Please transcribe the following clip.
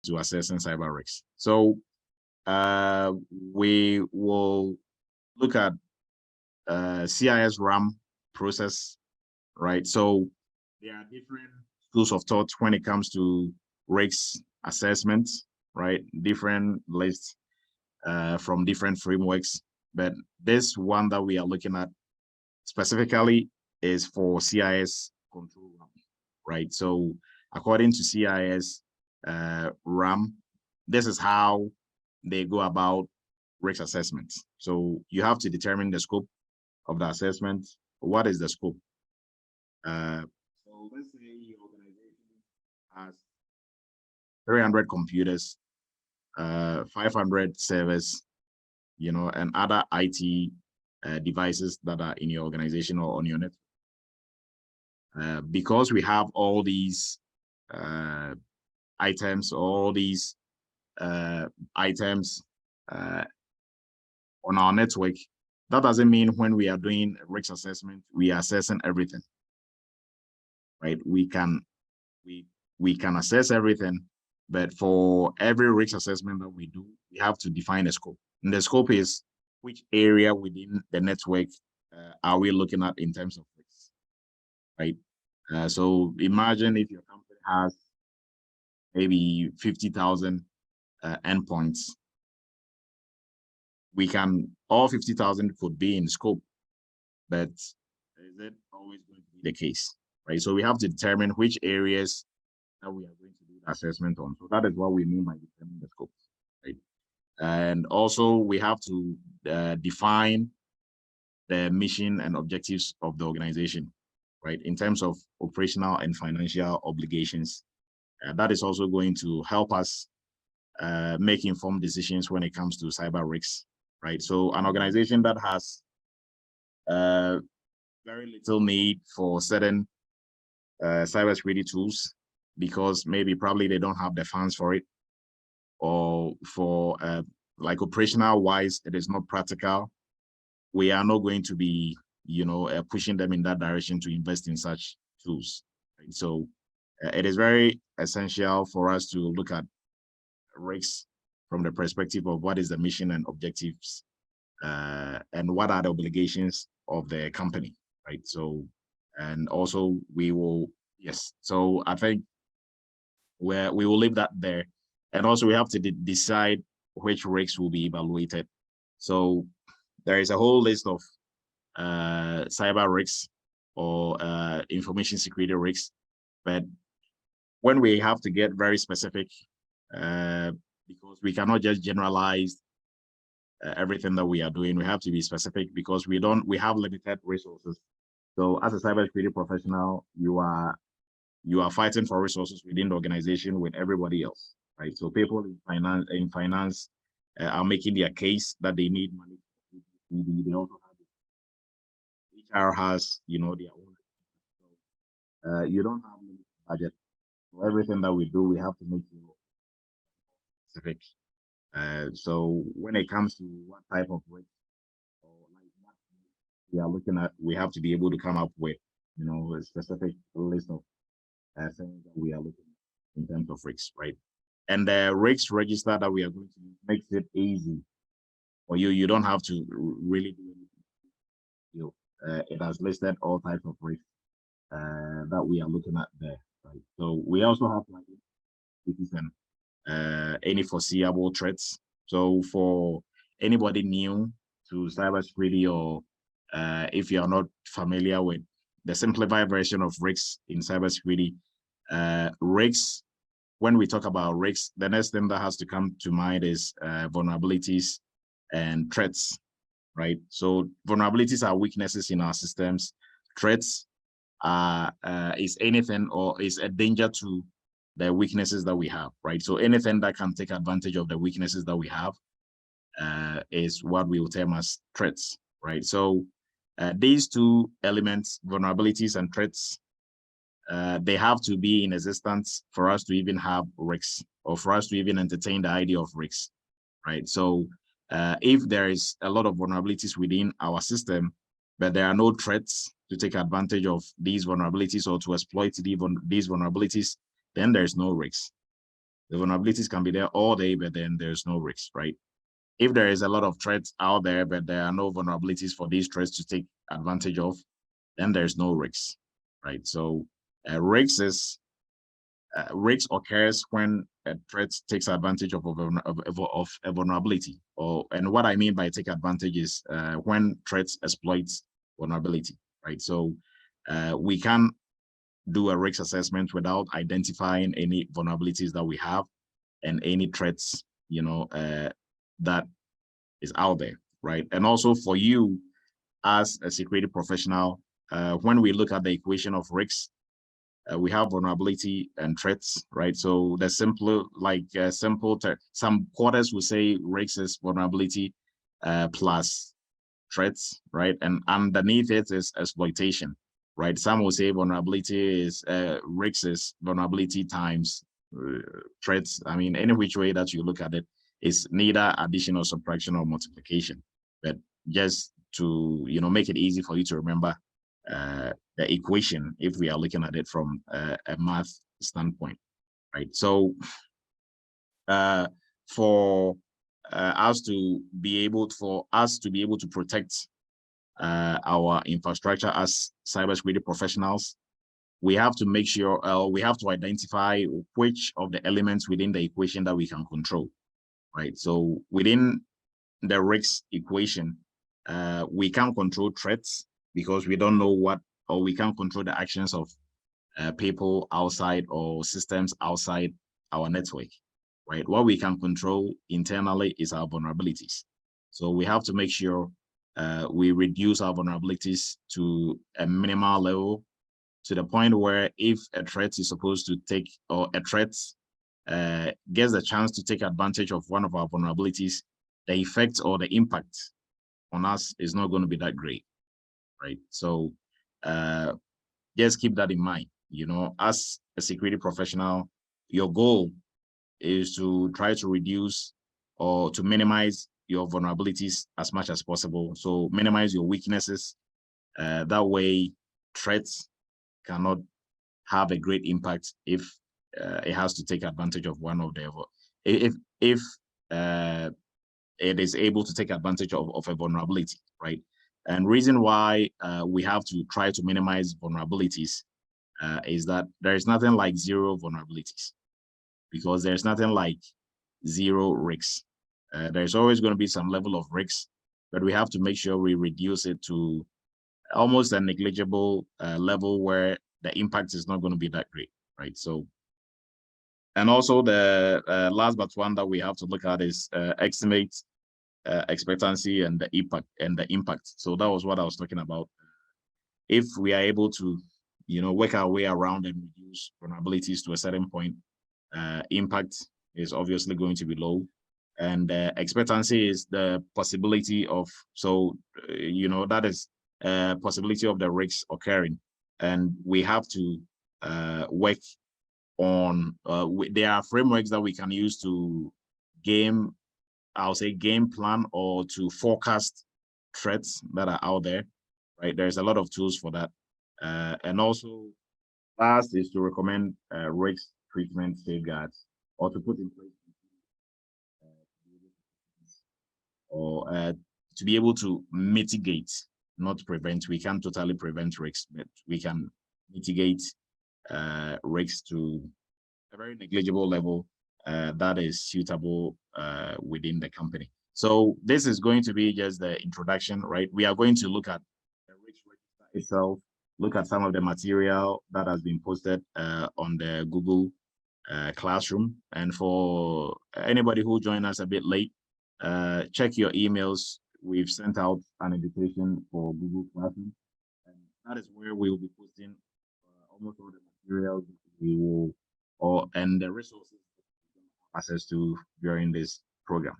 to assessing cyber risks. So we will look at CIS RAM process, right? So there are different schools of thought when it comes to risks assessment, right? Different lists from different frameworks, but this one that we are looking at specifically is for CIS control RAM, right? So according to CIS RAM, this is how they go about risk assessment. So you have to determine the scope of the assessment. What is the scope? So let's say your organization has 300 computers, 500 servers, and other IT devices that are in your organization or on your network. Because we have all these items, items on our network, that doesn't mean when we are doing a risk assessment, we are assessing everything, right? We can assess everything, but for every risk assessment that we do, we have to define a scope. And the scope is which area within the network are we looking at in terms of risks, right? So imagine if your company has maybe 50,000 endpoints. All 50,000 could be in scope, but is it always going to be the case, right? So we have to determine which areas that we are going to do the assessment on. So that is what we mean by determining the scope, right? And also we have to define the mission and objectives of the organization, right? In terms of operational and financial obligations. That is also going to help us make informed decisions when it comes to cyber risks, right? So an organization that has very little need for certain cybersecurity tools because probably they don't have the funds for it, or for like operational wise, it is not practical. We are not going to be, pushing them in that direction to invest in such tools. Right? So it is very essential for us to look at risks from the perspective of what is the mission and objectives, and what are the obligations of the company, right? So, and also we will, yes. So I think we will leave that there. And also we have to decide which risks will be evaluated. So there is a whole list of cyber risks or information security risks, but when we have to get very specific, because we cannot just generalize everything that we are doing, we have to be specific because we have limited resources. So as a cybersecurity professional, you are fighting for resources within the organization with everybody else, right? So people in finance are making their case that they need money. They also have HR has, their own. So, you don't have limited budget. So everything that we do, we have to make it specific. So when it comes to what type of risk or like what we are looking at, we have to be able to come up with, a specific list of things that we are looking at in terms of risks, right? And the risks register that we are going to use makes it easy for you. You don't have to really do anything. It has listed all types of risks that we are looking at there, right? So we also have like any foreseeable threats. So for anybody new to cybersecurity, or if you are not familiar with the simplified version of risks in cybersecurity, risks, when we talk about risks, the next thing that has to come to mind is vulnerabilities and threats, right? So vulnerabilities are weaknesses in our systems. Threats is anything or is a danger to the weaknesses that we have, right? So anything that can take advantage of the weaknesses that we have is what we will term as threats, right? So these two elements, vulnerabilities and threats, they have to be in existence for us to even have risks, or for us to even entertain the idea of risks, right? So if there is a lot of vulnerabilities within our system, but there are no threats to take advantage of these vulnerabilities or to exploit these vulnerabilities, then there's no risk, The vulnerabilities can be there all day, but then there's no risks, right? If there is a lot of threats out there, but there are no vulnerabilities for these threats to take advantage of, then there's no risks, right? So risks occurs when a threat takes advantage of a vulnerability. And what I mean by take advantage is when threats exploit vulnerability, right? So we can do a risk assessment without identifying any vulnerabilities that we have and any threats, that is out there, right? And also for you as a security professional, when we look at the equation of risks, we have vulnerability and threats, right? So the some quarters will say risks is vulnerability plus threats, right? And underneath it is exploitation, right? Some will say vulnerability is risks is vulnerability times threats. I mean, any which way that you look at it, is neither addition or subtraction or multiplication, but just to make it easy for you to remember the equation if we are looking at it from a math standpoint, right? So for us to be able to protect our infrastructure as cybersecurity professionals, we have to make sure we have to identify which of the elements within the equation that we can control, right? So within the risk equation, we can't control threats because we don't know or we can't control the actions of people outside or systems outside our network, right? What we can control internally is our vulnerabilities. So we have to make sure we reduce our vulnerabilities to a minimal level, to the point where if a threat is supposed to take, or a threat gets a chance to take advantage of one of our vulnerabilities, the effect or the impact on us is not going to be that great, right? So just keep that in mind. As a security professional, your goal is to try to reduce or to minimize your vulnerabilities as much as possible. So minimize your weaknesses. That way, threats cannot have a great impact if it has to take advantage of one of the, if it is able to take advantage of a vulnerability, right? And reason why we have to try to minimize vulnerabilities is that there is nothing like zero vulnerabilities, because there's nothing like zero risks. There's always going to be some level of risks, but we have to make sure we reduce it to almost a negligible level where the impact is not going to be that great, right? So, and also the last but one that we have to look at is estimate expectancy and the impact. So that was what I was talking about. If we are able to, work our way around and reduce vulnerabilities to a certain point, impact is obviously going to be low. And expectancy is the possibility of, that is possibility of the risks occurring. And we have to work on, there are frameworks that we can use to game plan or to forecast threats that are out there, right? There's a lot of tools for that. And also, last is to recommend risk treatment safeguards, or to put in place or to be able to mitigate, not prevent. We can't totally prevent risks, but we can mitigate risks to a very negligible level that is suitable within the company. So this is going to be just the introduction, right? We are going to look at the risk register itself, look at some of the material that has been posted on the Google Classroom. And for anybody who joined us a bit late, check your emails. We've sent out an invitation for Google Classroom, and that is where we will be posting almost all the materials we will, and the resources access to during this program.